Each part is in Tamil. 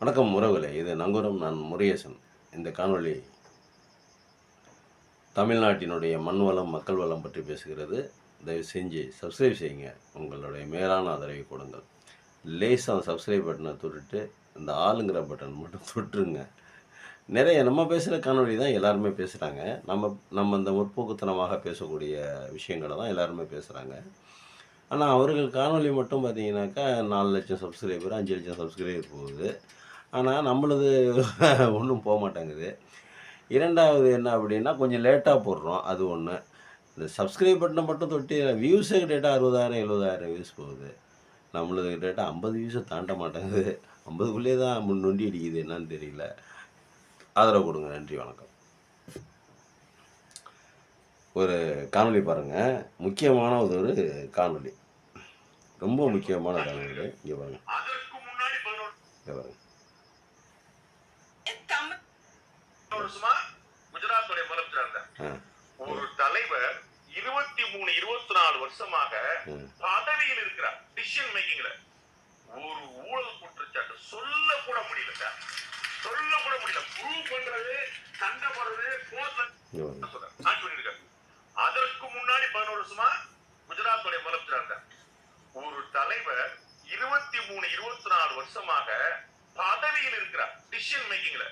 வணக்கம் உறவுகளே, இது நங்கூரம். நான் முருகேசன். இந்த காணொளி தமிழ்நாட்டினுடைய மண் வளம், மக்கள் வளம் பற்றி பேசுகிறது. தயவு செஞ்சு சப்ஸ்கிரைப் செய்யுங்க. உங்களுடைய மேலான ஆதரவை கொடுங்கள். லேசாக அந்த சப்ஸ்கிரைப் பட்டனை தொட்டுட்டு இந்த ஆளுங்கிற பட்டன் மட்டும் தொட்டுருங்க. நிறைய நம்ம பேசுகிற காணொளி தான் எல்லாருமே பேசுகிறாங்க. நம்ம இந்த முற்போக்குத்தனமாக பேசக்கூடிய விஷயங்களை தான் எல்லாருமே பேசுகிறாங்க. ஆனால் அவர்கள் காணொளி மட்டும் பார்த்தீங்கன்னாக்கா 4,00,000 சப்ஸ்கிரைபர், 5,00,000 சப்ஸ்கிரைபர் போகுது. ஆனால் நம்மளது ஒன்றும் போக மாட்டேங்குது. இரண்டாவது என்ன அப்படின்னா, கொஞ்சம் லேட்டாக போடுறோம், அது ஒன்று. இந்த சப்ஸ்கிரைப் பட்டனை மட்டும் தொட்டு வியூஸே கிட்டத்தட்ட 60,000 70,000 வியூஸ் போகுது. நம்மளது கிட்டத்தட்ட 50 வியூஸை தாண்ட மாட்டேங்குது. 50க்குள்ளே தான் நொண்டி அடிக்குது, என்னன்னு தெரியல. ஆதரவு கொடுங்க. நன்றி, வணக்கம். ஒரு காணொளி பாருங்கள், முக்கியமான ஒரு காணொளி, ரொம்ப முக்கியமான காணொளி. இங்கே பாருங்க, இங்கே பாருங்க. குஜராத்துடைய முதலமைச்சர் ஒரு தலைவர் 23 24 வருஷமாக பதவியில் இருக்கிறார். டிசிஷன் மேக்கிங்ல ஒரு ஊழல் குற்றச்சாட்டு சொல்ல கூட முடியல சார், சொல்ல கூட முடியல. ப்ரூவ் பண்றது, சண்டை போடுறது, கோர்ட்ல. அதற்கு முன்னாடி 11 வருஷமா குஜராத்துடைய முதலமைச்சர் ஒரு தலைவர் 23 24 வருஷமாக பதவியில் இருக்கிறார். டிசிஷன் மேக்கிங்ல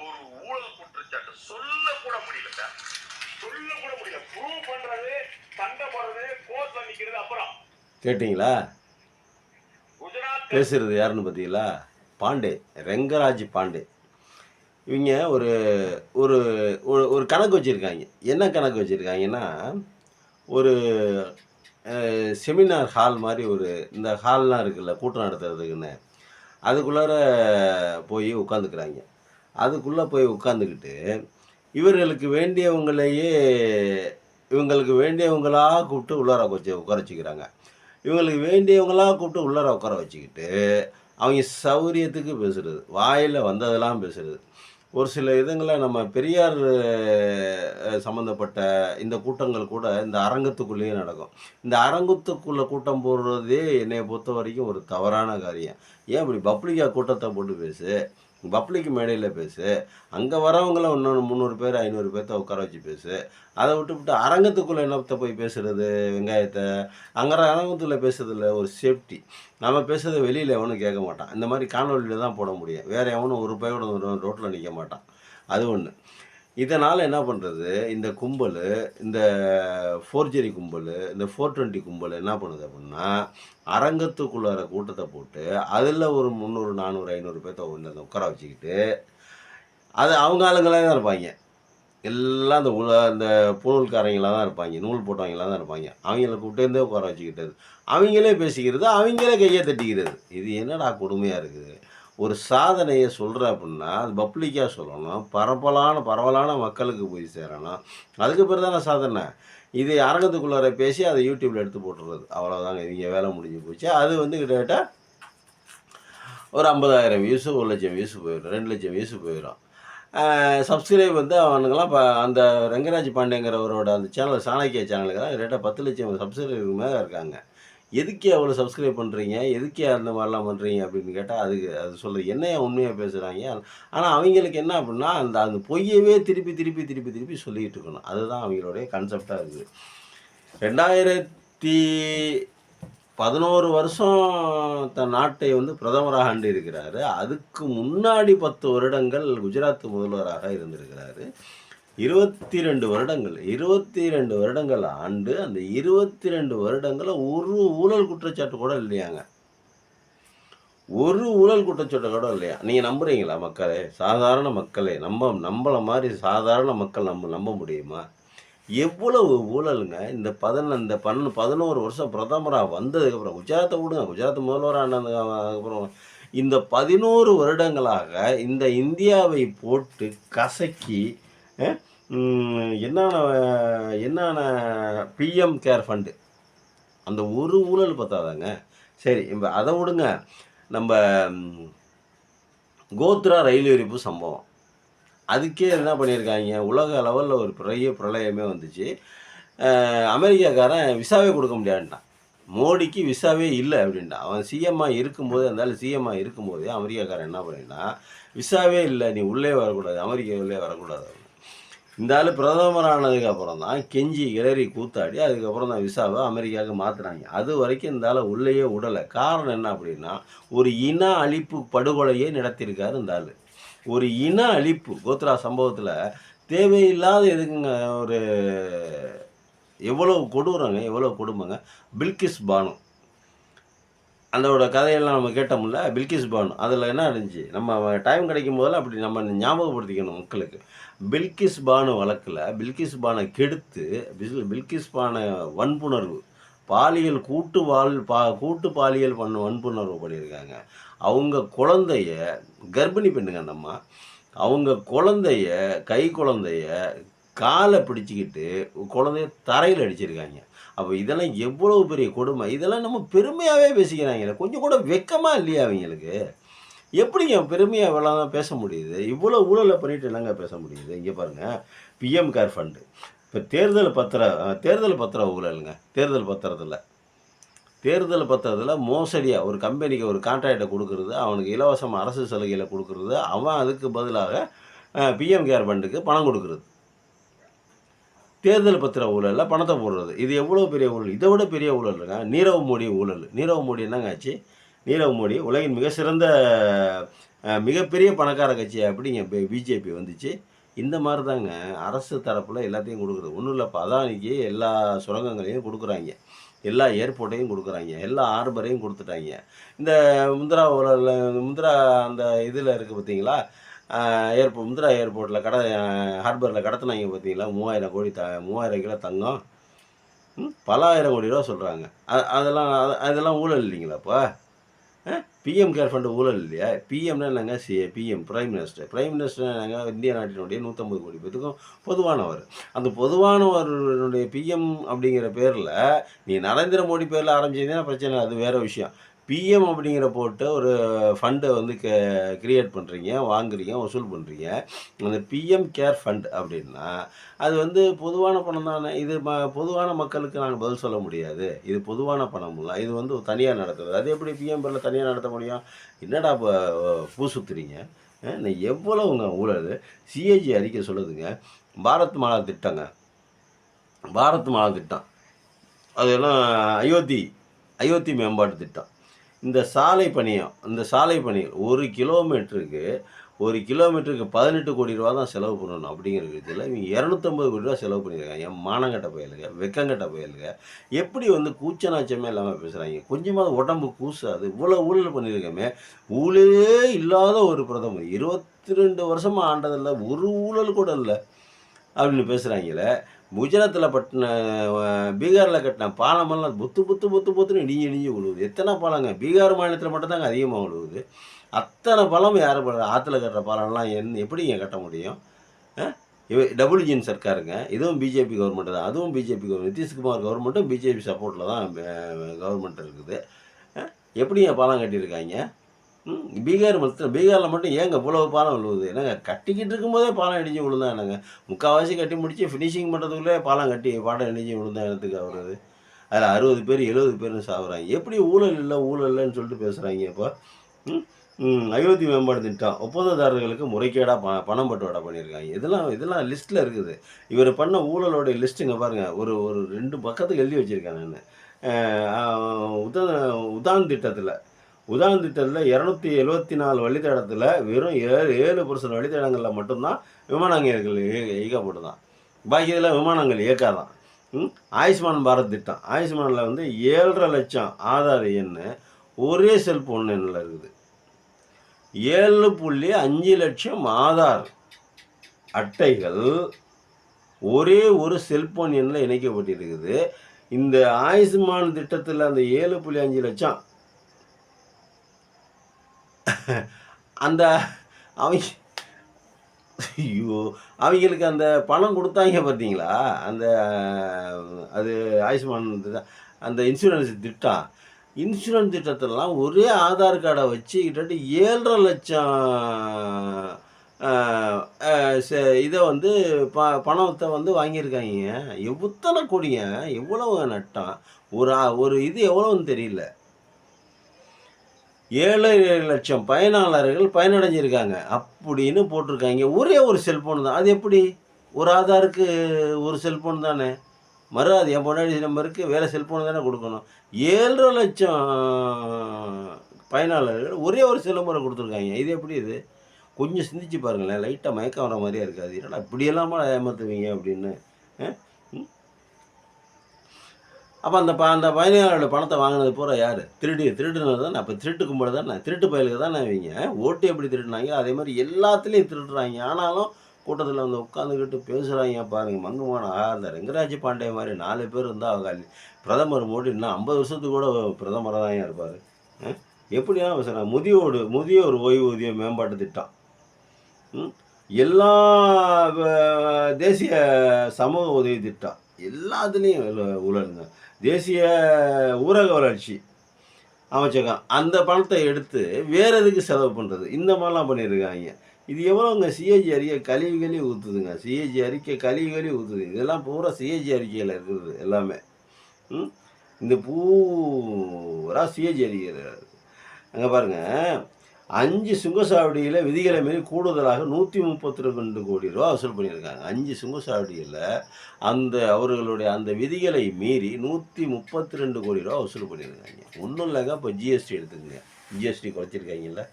ஒரு ஊழல் குற்றச்சாட்டு சொல்ல கூட முடியல சார், சொல்ல கூட முடியல. ப்ரூவ் பண்றது, சண்டை போடுறது, கோர்ட்ல நிக்கிறது. அப்புறம் கேட்டீங்களா? பேசுறது யாருன்னு பார்த்தீங்களா? பாண்டே, ரெங்கராஜ் பாண்டே. இவங்க ஒரு ஒரு ஒரு கணக்கு வச்சுருக்காங்க. என்ன கணக்கு வச்சுருக்காங்கன்னா, ஒரு செமினார் ஹால் மாதிரி, ஒரு இந்த ஹால்லாம் இருக்குல்ல கூட்டம் நடத்துறதுக்குன்னு, அதுக்குள்ளார போய் உட்காந்துக்கிறாங்க. அதுக்குள்ளே போய் உட்காந்துக்கிட்டு இவர்களுக்கு வேண்டியவங்களாக கூப்பிட்டு உள்ளார உட்கார வச்சுக்கிறாங்க. இவங்களுக்கு வேண்டியவங்களாக கூப்பிட்டு உள்ளார உட்கார வச்சுக்கிட்டு அவங்க சௌரியத்துக்கு பேசுகிறது, வாயில் வந்ததெல்லாம் பேசுகிறது. ஒரு சில இதுங்களை நம்ம பெரியார் சம்மந்தப்பட்ட இந்த கூட்டங்கள் கூட இந்த அரங்கத்துக்குள்ளேயே நடக்கும். இந்த அரங்கத்துக்குள்ளே கூட்டம் போடுறதே என்னை பொறுத்த வரைக்கும் ஒரு தவறான காரியம். ஏன் இப்படி பப்ளிக்கா கூட்டத்தை போட்டு பேசு, பப்ளிக் மேடையில் பேசு, அங்கே வரவங்கள இன்னொன்று 300 பேர் 500 பேர்த்த உட்கார வச்சு பேசு. அதை விட்டு அரங்கத்துக்குள்ளே என்னத்தை போய் பேசுகிறது, வெங்காயத்தை அங்கே அரங்கத்துக்குள்ளே பேசுறதில்ல ஒரு சேஃப்டி. நம்ம பேசுறதை வெளியில் எவனும் கேட்க மாட்டான். இந்த மாதிரி காணொலியில் தான் போட முடியும். வேறு எவனும் ஒரு பையோட ரோட்டில் நிற்க மாட்டான். அது ஒன்று. இதனால் என்ன பண்ணுறது, இந்த கும்பல், இந்த ஃபோர்ஜரி கும்பல், இந்த 420 கும்பல் என்ன பண்ணுது அப்படின்னா, அரங்கத்துக்குள்ளார கூட்டத்தை போட்டு அதில் ஒரு 300 400 500 பேர்த்த ஒன்று உட்கார வச்சுக்கிட்டு, அது அவங்க ஆளுங்களாக தான் இருப்பாங்க. எல்லாம் இந்த பூணூல்காரங்களாக தான் இருப்பாங்க, நூல் போட்டவங்களாக தான் இருப்பாங்க. அவங்கள கூப்பிட்டேருந்தே உட்கார வச்சுக்கிட்டது, அவங்களே பேசிக்கிறது, அவங்களே கையை தட்டிக்கிறது. இது என்னடா கொடுமையாக இருக்குது. ஒரு சாதனையை சொல்கிற அப்படின்னா அது பப்ளிக்காக சொல்லணும், பரவலான மக்களுக்கு போய் சேரணும். அதுக்கு பிறகு தானே சாதனை. இது அரங்கத்துக்குள்ளார பேசி அதை யூடியூப்பில் எடுத்து போட்டுறது, அவ்வளோதாங்க. இவங்க வேலை முடிஞ்சு போச்சு. அது கிட்டத்தட்ட ஒரு 50,000 வியூஸு, 1,00,000 வியூஸு போயிடும், 2,00,000 வியூஸு போயிடும். சப்ஸ்கிரைப் அவனுங்கெல்லாம் இப்போ அந்த ரெங்கராஜ் பாண்டேங்கிறவரோட அந்த சேனல், சாணக்கிய சேனலுக்கு தான் கிட்டத்தட்ட 10,00,000 சப்ஸ்கிரைபருக்கு மேலே இருக்காங்க. எதுக்கே அவ்வளோ சப்ஸ்கிரைப் பண்ணுறீங்க, எதுக்கே அந்த மாதிரிலாம் பண்ணுறீங்க அப்படின்னு கேட்டால் அது சொல்கிறது என்னையா உண்மையாக பேசுகிறாங்க. ஆனால் அவங்களுக்கு என்ன அப்படின்னா, அந்த பொய்யவே திருப்பி சொல்லிக்கிட்டு இருக்கணும். அதுதான் அவங்களுடைய கான்செப்டாக இருக்குது. 2011 வருஷம் தன் நாட்டை பிரதமராக ஆண்டு இருக்கிறாரு. அதுக்கு முன்னாடி 10 வருடங்கள் குஜராத் முதல்வராக இருந்திருக்கிறாரு. 22 வருடங்கள் ஆண்டு. அந்த 22 வருடங்களில் ஒரு ஊழல் குற்றச்சாட்டு கூட இல்லையாங்க. ஒரு ஊழல் குற்றச்சாட்டு கூட இல்லையா? நீங்கள் நம்புறீங்களா மக்களே? சாதாரண மக்களே, நம்மளை மாதிரி சாதாரண மக்கள் நம்ப முடியுமா? எவ்வளவு ஊழலுங்க. இந்த 11 வருஷம் பிரதமராக வந்ததுக்கப்புறம், குஜராத்தை விடுங்க, குஜராத் முதல்வராக ஆனதுக்கப்புறம் இந்த 11 வருடங்களாக இந்த இந்தியாவை போட்டு கசக்கி என்னென்ன பிஎம் கேர் ஃபண்டு, அந்த ஒரு ஊழல் பார்த்தாதாங்க. சரி, இப்போ அதை விடுங்க. நம்ம கோத்ரா ரயில் எரிப்பு சம்பவம், அதுக்கே என்ன பண்ணியிருக்காங்க, உலக லெவலில் ஒரு பெரிய பிரளயமே வந்துச்சு. அமெரிக்காக்காரன் விசாவே கொடுக்க முடியாதுட்டான். மோடிக்கு விசாவே இல்லை அப்படின்ட்டான். அவன் சிஎம்மாக இருக்கும்போது இருந்தாலும் சிஎம்மாக இருக்கும்போதே அமெரிக்காக்காரன் என்ன பண்ணிட்டான், விசாவே இல்லை, நீ உள்ளே வரக்கூடாது, அமெரிக்கா உள்ளே வரக்கூடாது. இந்த ஆள் பிரதமர் ஆனதுக்கு அப்புறம் தான் கெஞ்சி கிளறி கூத்தாடி அதுக்கப்புறம் தான் விசாவை அமெரிக்காவுக்கு மாற்றுறாங்க. அது வரைக்கும் இந்த ஆளை உள்ளேயே விடலை. காரணம் என்ன அப்படின்னா, ஒரு இன அழிப்பு படுகொலையே நடத்தியிருக்காரு இந்த ஆள். ஒரு இன அழிப்பு கோத்ரா சம்பவத்தில் தேவையில்லாத எதுக்குங்க ஒரு எவ்வளோ கொடூரங்க, எவ்வளோ கொடுமைங்க. பில்கிஸ் பானு அதோட கதையெல்லாம் நம்ம கேட்டோம்ல, பில்கிஸ் பானு அதில் என்ன இருந்துச்சு, நம்ம டைம் கிடைக்கும் போதெல்லாம் அப்படி நம்ம ஞாபகப்படுத்திக்கணும் மக்களுக்கு. பில்கிஸ் பானு வழக்கில் பில்கிஸ் பானை கெடுத்து பில்கிஸ் பானை வன்புணர்வு பாலியல் கூட்டு பாலியல் வன்புணர்வு பண்ணியிருக்காங்க. அவங்க குழந்தைய கர்ப்பிணி பெண்ணுங்க அந்த அம்மா, அவங்க குழந்தைய குழந்தைய காலை பிடிச்சிக்கிட்டு குழந்தைய தரையில் அடிச்சிருக்காங்க. அப்போ இதெல்லாம் எவ்வளவு பெரிய கொடுமை. இதெல்லாம் நம்ம பெருமையாகவே பேசிக்கிறாங்களே, கொஞ்சம் கூட வெக்கமாக இல்லையா அவங்களுக்கு? எப்படிங்க பெருமையாக இவ்வளோதான் பேச முடியுது? இவ்வளோ ஊழலை பண்ணிட்டு என்னங்க பேச முடியுது? இங்கே பாருங்கள், பிஎம் கேர் ஃபண்டு இப்போ தேர்தல் பத்திர ஊழலுங்க. தேர்தல் பத்திரத்தில் மோசடியாக ஒரு கம்பெனிக்கு ஒரு கான்ட்ராக்டை கொடுக்குறது, அவனுக்கு இலவசமாக அரசு சலுகையில் கொடுக்குறது, அவன் அதுக்கு பதிலாக பிஎம் கேர் ஃபண்டுக்கு பணம் கொடுக்குறது, தேர்தல் பத்திர ஊழலில் பணத்தை போடுறது. இது எவ்வளோ பெரிய ஊழல்? இதை விட பெரிய ஊழல் இருக்கா நீரவ் மோடி ஊழல். நீரவ் மோடி என்னங்க ஆச்சு? நீரவ் மோடி உலகின் மிக சிறந்த மிகப்பெரிய பணக்கார கட்சி அப்படிங்க பிஜேபி வந்துச்சு. இந்த மாதிரி தாங்க அரசு தரப்பில் எல்லாத்தையும் கொடுக்குறது. ஒன்றும் இல்லைப்பா, அதானிக்கு எல்லா சுரங்கங்களையும் கொடுக்குறாங்க, எல்லா ஏர்போர்ட்டையும் கொடுக்குறாங்க, எல்லா ஆர்பரையும் கொடுத்துட்டாங்க. இந்த முந்திரா அந்த இதில் இருக்குது பார்த்தீங்களா, முந்திரா ஏர்போர்ட்டில் ஹார்பரில் கடத்தினாங்க பார்த்தீங்களா, 3000 கிலோ தங்கம், பல ஆயிரம் கோடி ரூபா சொல்கிறாங்க. அதெல்லாம் ஊழல் இல்லைங்களாப்பா? பிஎம் கேர் ஃபண்டு ஊழல் இல்லையா? பிஎம்னா என்னங்க? பிஎம் பிரைம் மினிஸ்டர் என்னங்க? இந்திய நாட்டினுடைய 150 கோடி பேத்துக்கும் பொதுவானவர். அந்த பொதுவானவருடைய பிஎம் அப்படிங்கிற பேரில் நீ நரேந்திர மோடி பேரில் ஆரம்பிச்சிங்கன்னா பிரச்சனை, அது வேறு விஷயம். பிஎம் அப்படிங்கிற போட்டு ஒரு ஃபண்டை வந்து கிரியேட் பண்ணுறீங்க, வாங்குறீங்க, வசூல் பண்ணுறீங்க. அந்த பிஎம் கேர் ஃபண்ட் அப்படின்னா அது வந்து பொதுவான பணம் தானே. இது பொதுவான மக்களுக்கு நாங்கள் பதில் சொல்ல முடியாது. இது பொதுவான பணம் இல்லை, இது வந்து தனியாக நடத்துறது. அது எப்படி பிஎம் பேரில் தனியாக நடத்த முடியும்? என்னடா இப்போ பூ சுற்றுறீங்க? எவ்வளவுங்க ஊழல்? சிஏஜி அறிக்கை சொல்லுதுங்க, பாரத் மாலா திட்டங்க, பாரத் மாலா திட்டம் அதெல்லாம் அயோத்தி மேம்பாட்டு திட்டம். இந்த சாலை பணிகள் ஒரு கிலோமீட்டருக்கு 18 கோடி ரூபா தான் செலவு பண்ணணும் அப்படிங்கிற இதில் இவங்க 250 கோடி ரூபா செலவு பண்ணியிருக்காங்க. என் மானங்கட்ட பயலுங்க, வெக்கங்கட்ட பயலுங்க. எப்படி வந்து கூச்சநாச்சமே இல்லாமல் பேசுகிறாங்க? கொஞ்சமாவது உடம்பு கூசாது? இவ்வளோ ஊழல் பண்ணியிருக்கோமே, ஊழலே இல்லாத ஒரு பிரதமர் 22 வருஷமாக ஆண்டதில்லை, ஒரு ஊழல் கூட இல்லை அப்படின்னு பேசுகிறாங்களே. குஜராத்தில் பீகாரில் கட்டின பாலமெல்லாம் புத்துன்னு இடிஞ்சு விழுவுது. எத்தனை பாலங்க? பீகார் மாநிலத்தில் மட்டும்தாங்க அதிகமாக விழுவுது. அத்தனை பாலம் யார் ஆற்றுல கட்டுற பாலம்லாம் எப்படிங்க கட்ட முடியும்? டபுள் இன்ஜின் சர்க்காருங்க. இதுவும் பிஜேபி கவர்மெண்ட்டு தான், அதுவும் பிஜேபி கவர்மெண்ட். நிதிஷ்குமார் கவர்மெண்ட்டும் பிஜேபி சப்போர்ட்டில் தான் கவர்மெண்ட் இருக்குது. எப்படிங்க பாலம் கட்டியிருக்காங்க? பீகாரில் மட்டும் ஏங்க இவ்வளவு பாலம் விழுவுது? என்னங்க கட்டிக்கிட்டு இருக்கும்போதே பாலம் இடிஞ்சு விழுந்தா என்னங்க? முக்கால்வாசி கட்டி முடிச்சு ஃபினிஷிங் பண்ணுறதுக்குள்ளே பாலம் இடிஞ்சு விழுந்தா இடத்துக்கு ஆகுறது. அதில் 60 பேர் 70 பேர்னு சாகுறாங்க. எப்படி ஊழல் இல்லைன்னு சொல்லிட்டு பேசுகிறாங்க? இப்போ அயோத்தி மேம்பாடு திட்டம் ஒப்பந்ததாரர்களுக்கு முறைகேடாக பணம் பட்டுவாடா பண்ணியிருக்காங்க. இதெல்லாம் லிஸ்ட்டில் இருக்குது. இவர் பண்ண ஊழலோடைய லிஸ்ட்டுங்க பாருங்கள். ஒரு 2 பக்கத்துக்கு எழுதி வச்சுருக்கேன் நான். உதான் திட்டத்தில் 274 வழித்தடத்தில் வெறும் 7% வழித்தடங்களில் மட்டும்தான் விமானங்கள் இயக்கப்படுதான். பாக்கி இதில் விமானங்கள் இயக்காதான். ஆயுஷ்மான் பாரத் திட்டம், ஆயுஷ்மானில் வந்து 7.5 லட்சம் ஆதார் எண் ஒரே செல்ஃபோன் எண்ணில் இருக்குது. 7.5 லட்சம் ஆதார் அட்டைகள் ஒரே ஒரு செல்ஃபோன் எண்ணில் இணைக்கப்பட்டிருக்குது. இந்த ஆயுஷ்மான் திட்டத்தில் அந்த 7.5 லட்சம் அந்த அவங்களுக்கு அந்த பணம் கொடுத்தாங்க பார்த்தீங்களா? அது ஆயுஷ்மான் அந்த இன்சூரன்ஸ் திட்டத்திலலாம் ஒரே ஆதார் கார்டை வச்சு கிட்டத்தட்ட 7.5 லட்சம் இதை வந்து பணத்தை வந்து வாங்கியிருக்காங்க. எத்தனை கோடிங்க, எவ்வளவு நட்டம். ஒரு இது எவ்வளோன்னு தெரியல. 7,00,000 பயனாளர்கள் பயனடைஞ்சிருக்காங்க அப்படின்னு போட்டிருக்காங்க. ஒரே ஒரு செல்ஃபோன் தான். அது எப்படி? ஒரு ஆதாருக்கு ஒரு செல்ஃபோன் தானே. அது என் பொண்டாட்டி நம்பருக்கு வேற செல்ஃபோன் தானே கொடுக்கணும். 7,00,000 பயனாளர்கள் ஒரே ஒரு செல் நம்பரை கொடுத்துருக்காங்க. இது எப்படி இது? கொஞ்சம் சிந்திச்சு பாருங்களேன். லைட்டா மயக்கம் வர மாரியே இருக்காது. என்னடா இப்படியெல்லாமா ஏமாத்துவீங்க அப்படின்னு. அ ம். அப்ப அந்த பயனாளரோட பணத்த வாங்குனது பூரா யாரு? திருடுனது தானே. அப்ப திருட்டு கும்பல் தானே. திருட்டு பயலுக தானே இவைங்க. ஓட்டு எப்படி திருடுனாங்க, அதே மாரி எல்லாத்துலயும் திருடுறாய்ங்க. ஆனாலும் கூட்டத்தில வந்து உட்காந்துக்கிட்டு பேசுறாய்ங்க பாருங்க. மங்குமானா அந்த ரெங்கராஜ் பாண்டே மாரி 4 பேர் இருந்தா பிரதமர் மோடி இன்னும் 50 வருஷத்துக்கு கூட பிரதமரா தான்யா இருப்பாரு. அ எப்படிலாம் பேசுறாங்க. முதியோர் ஓய்வூதிய மேம்பாட்டு திட்டம். ம். எல்லா வ தேசிய சமூக உதவி திட்டம். எல்லாத்துலயும் ஊழலுங்க. தேசிய ஊரக வளர்ச்சி அமைச்சகம். அந்த பணத்த எடுத்து வேற எதுக்கு செலவு பண்றது? இந்த மாரிலாம் பண்ணியிருக்காய்ங்க. இது எவ்வளோங்க சிஏஜி அறிக்கை கழுவி கழுவி ஊத்துதுங்க. சிஏஜி அறிக்கை கழுவி கழுவி ஊத்துது. இதெல்லாம் பூரா சிஏஜி அறிக்கையில இருக்குது எல்லாமே. ம். இந்த பூரா சிஏஜி அறிக்கையில. அங்க பாருங்க. 5 சுங்கச்சாவடியில விதிகளை மீறி கூடுதலாக ரூ. 132,00,00,000 வசூல் பண்ணியிருக்காங்க. 5 சுங்கச்சாவடியில அவர்களுடைய அந்த விதிகளை மீறி ரூ. 132,00,00,000 வசூல் பண்ணியிருக்காங்க. ஒண்ணும் இல்லங்க. இப்ப ஜிஎஸ்டி எடுத்துக்கங்க. ஜிஎஸ்டி குறைச்சிருக்காங்கல்ல.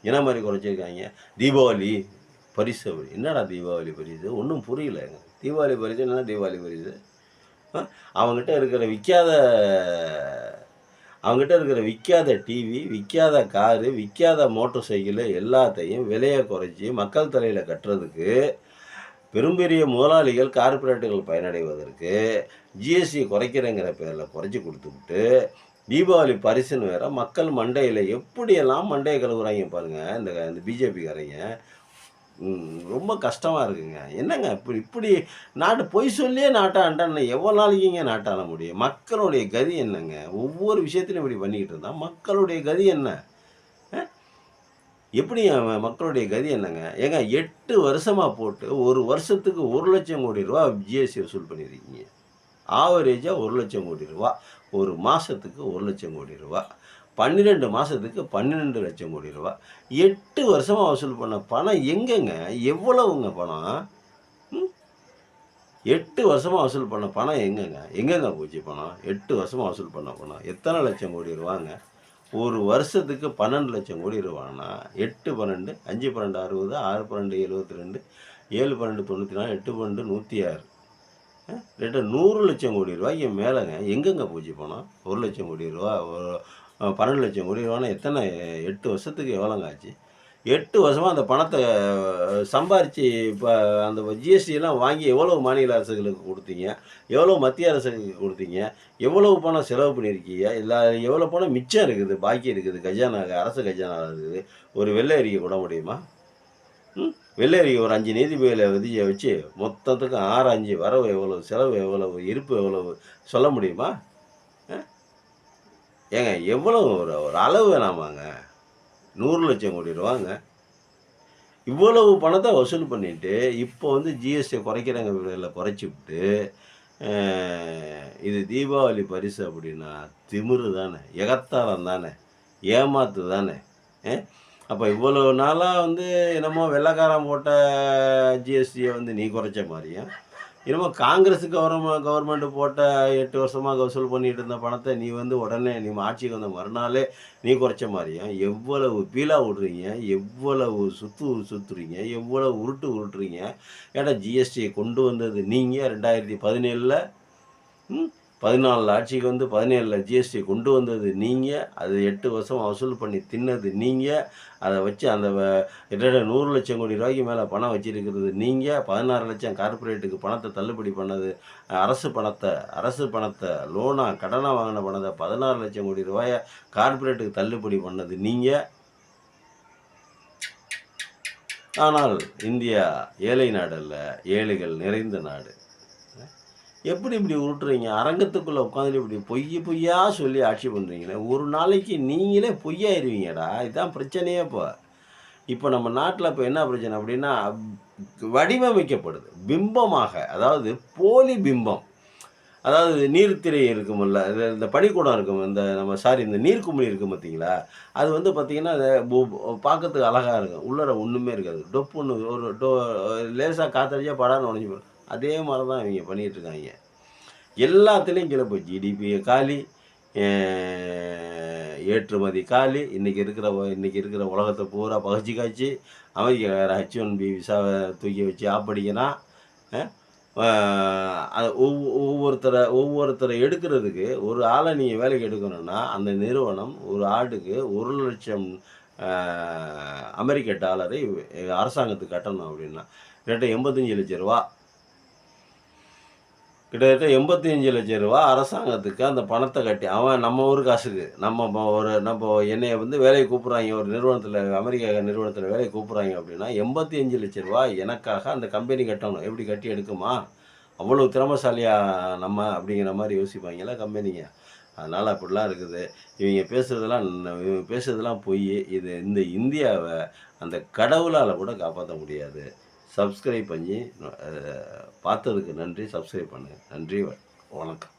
என்ன மாரி குறைச்சிருக்காங்க? தீபாவளி பரிசு. என்னடா தீபாவளி பரிசு? ஒண்ணும் புரியலங்க. தீபாவளி பரிசு என்னன்னா தீபாவளி பரிசு? அவங்ககிட்ட இருக்கிற விக்காத டிவி, விக்காத காரு, விக்காத மோட்டார் சைக்கிள் எல்லாத்தையும் விலையை குறைச்சி மக்கள் தலையில கட்டுறதுக்கு, பெரிய முதலாளிகள், கார்ப்பரேட்டுகள் பயனடைவதற்கு ஜிஎஸ்டி குறைக்கிறேங்கிற பேரில் குறைச்சி கொடுத்துக்கிட்டு, தீபாவளி பரிசுன்னு வேற மக்கள் மண்டையில் எப்படியெல்லாம் மண்டையை கழுவுறாங்க பாருங்க இந்த பிஜேபிக்காரங்க. ரொம்ப கஷ்டமா இருக்குங்க. என்னங்க இப்படி நாட்டு பொய் சொல்லியே நாட்ட ஆண்டான்னா எவ்வளோ நாளைக்குங்க நாட்ட ஆள முடியும்? மக்களுடைய கதி என்னங்க? ஒவ்வொரு விஷயத்திலும் இப்படி பண்ணிக்கிட்டு இருந்தா மக்களுடைய கதி என்ன? எப்படிங்க மக்களுடைய கதி என்னங்க? ஏங்க 8 வருஷமா போட்டு ஒரு வருஷத்துக்கு ரூ. 1,00,000 ஜிஎஸ்டி வசூல் பண்ணியிருக்கீங்க. ஆவரேஜா ரூ. 1,00,000. ஒரு மாசத்துக்கு ரூ. 1,00,000. 12 மாசத்துக்கு ரூ. 12,00,000. 8 வருஷமா வசூல் பண்ண பணம் எங்கங்க? எவ்வளவுங்க பணம்? 8 வருஷமா வசூல் பண்ண பணம் எங்கங்க? எங்கங்க போச்சு பணம்? 8 வருஷமா வசூல் பண்ண பணம். எத்தனை லட்சம் கோடி ரூபாங்க? ஒரு வருஷத்துக்கு 12,00,000 கோடி ரூபான்னா 8 12 5 12 60 6 12 72 7 12 94 8 12 106 ரெண்டு 100,00,000 கோடி ரூபாய்க்கு மேலங்க. எங்கங்க போச்சு பணம்? 1,00,000 கோடி ரூபா 12,00,000 கோடி ரூபான்னா எத்தனை 8 வருஷத்துக்கு எவ்வளோங்க ஆச்சு? 8 வருஷமா அந்த பணத்தை சம்பாரித்து இப்போ அந்த ஜிஎஸ்டிலாம் வாங்கி எவ்வளோ மாநில அரசுகளுக்கு கொடுத்தீங்க? எவ்வளோ மத்திய அரசுக்கு கொடுத்தீங்க? எவ்வளவு பணம் செலவு பண்ணியிருக்கீங்க? இல்லை எவ்வளோ பணம் மிச்சம் இருக்குது, பாக்கி இருக்குது, அரசு கஜானாவில் இருக்குது? ஒரு வெள்ளை அறிக்கை கூட முடியுமா? வெள்ளை அறிக்கை ஒரு 5 நீதிபதிகளை வச்சு மொத்தத்துக்கும் ஆராய்ஞ்சு வரவு எவ்வளவு, செலவு எவ்வளவு, இருப்பு எவ்வளவு சொல்ல முடியுமா? ஏங்க எவ்வளவு ஒரு அளவு வேணாமாங்க? 100,00,000 கோடி ரூபாங்க. இவ்வளவு பணத்தை வசூல் பண்ணிட்டு இப்போ வந்து ஜிஎஸ்டி குறைக்கிறாங்க விலையில குறைச்சி விட்டு இது தீபாவளி பரிசு அப்படின்னா திமிரு தானே, எகத்தாளம் தானே, ஏமாத்து தானே. அப்போ இவ்வளோ நாளாக வந்து என்னமோ வெள்ளைக்காரன் போட்ட ஜிஎஸ்டியை வந்து நீ குறைச்ச மாதிரியும், என்னமோ காங்கிரஸ் கவர்மெண்ட் போட்ட 8 வருஷமாக வசூல் பண்ணிட்டு இருந்த பணத்தை நீ வந்து உடனே நீ ஆட்சிக்கு வந்த மறுநாளே நீ குறைச்ச மாதிரியும் எவ்வளவு பீலா விட்றீங்க, எவ்வளவு சுற்றுறீங்க, எவ்வளவு உருட்டுறீங்க. ஏன்னா ஜிஎஸ்டியை கொண்டு வந்தது நீங்கள் 2017 14 ஆட்சிக்கு வந்து 17 ஜிஎஸ்டி கொண்டு வந்தது நீங்கள். அது 8 வருஷம் வசூல் பண்ணி தின்னது நீங்கள். அதை வச்சு அந்த 100,00,000 கோடி ரூபாய்க்கு மேலே பணம் வச்சிருக்கிறது நீங்கள். 16 லட்சம் கார்ப்பரேட்டுக்கு பணத்தை தள்ளுபடி பண்ணது அரசு பணத்தை லோனாக கடனாக வாங்கின பணத்தை 16 லட்சம் கோடி ரூபாயை கார்ப்பரேட்டுக்கு தள்ளுபடி பண்ணது நீங்கள். ஆனால் இந்தியா ஏழை நாடு அல்ல, ஏழைகள் நிறைந்த நாடு. எப்படி இப்படி உருட்டுறீங்க? அரங்கத்துக்குள்ளே உட்காந்துட்டு இப்படி பொய்யா சொல்லி ஆட்சி பண்ணுறீங்களே. ஒரு நாளைக்கு நீங்களே பொய்யாயிருவீங்கடா. இதுதான் பிரச்சனையே. இப்போ இப்போ நம்ம நாட்டில் இப்போ என்ன பிரச்சனை அப்படின்னா, வடிவமைக்கப்படுது. பிம்பமாக, அதாவது போலி பிம்பம். அதாவது நீர்த்திரை இருக்கும்ல, இந்த பனிக்கூடம் இருக்கும். இந்த நம்ம இந்த நீர்க்குமிழி இருக்கும் பார்த்தீங்களா? அது வந்து பார்த்தீங்கன்னா, அது பார்க்கறதுக்கு அழகா இருக்கும். உள்ளார ஒண்ணுமே இருக்காது. டொப்புன்னு ஒரு லேசா காத்தடிச்சா படார்ன்னு உடைஞ்சு போயிடும். அதே மாரி தான் இவைங்க பண்ணிட்டு இருக்காய்ங்க. எல்லாத்துலயும் கீழ போய் ஜிடிபி காலி, அ ஏற்றுமதி காலி. இன்னைக்கு இருக்கிற உலகத்த பூரா பகச்சு காய்ச்சி, அமெரிக்காக்கார H1B விசாவ தூக்கி வச்சு ஆப்படிக்கிறான். அ அ அது ஒவ்வொருத்தர எடுக்கிறதுக்கு, ஒரு ஆள நீங்க வேலைக்கு எடுக்கணும்னா, அந்த நிறுவனம் ஒரு ஆண்டுக்கு 1,00,000 அ அமெரிக்க டாலரை அரசாங்கத்துக்கு கட்டணும் அப்படின்னா, கிட்டத்தட்ட ரூ. 85,00,000. கிட்டத்தட்ட ரூ. 85,00,000 அரசாங்கத்துக்கு அந்த பணத்த கட்டி, அவன் நம்ம ஊர் காசுக்கு, நம்ம என்னைய வந்து வேலைக்கு கூப்பிடுறாய்ங்க, ஒரு நிறுவனத்தில, அமெரிக்கா நிறுவனத்தில வேலைக்கு கூப்பிடுறாய்ங்க அப்படின்னா, ரூ. 85,00,000 எனக்காக அந்த கம்பெனி கட்டணும். எப்படி கட்டி எடுக்குமா? அவ்வளவு திறமைசாலியா நம்ம அப்படிங்கிற மாரி யோசிப்பாய்ங்கல்ல கம்பெனிங்க. அதனால அப்படிலாம் இருக்குது. இவங்க பேசுறதெல்லாம் பொய்யி. இந்த இந்தியாவ அந்த கடவுளால கூட காப்பாத்த முடியாது. சப்ஸ்கிரைப் பண்ணி பார்த்ததுக்கு நன்றி. சப்ஸ்கிரைப் பண்ணுங்க. நன்றி. வணக்கம்.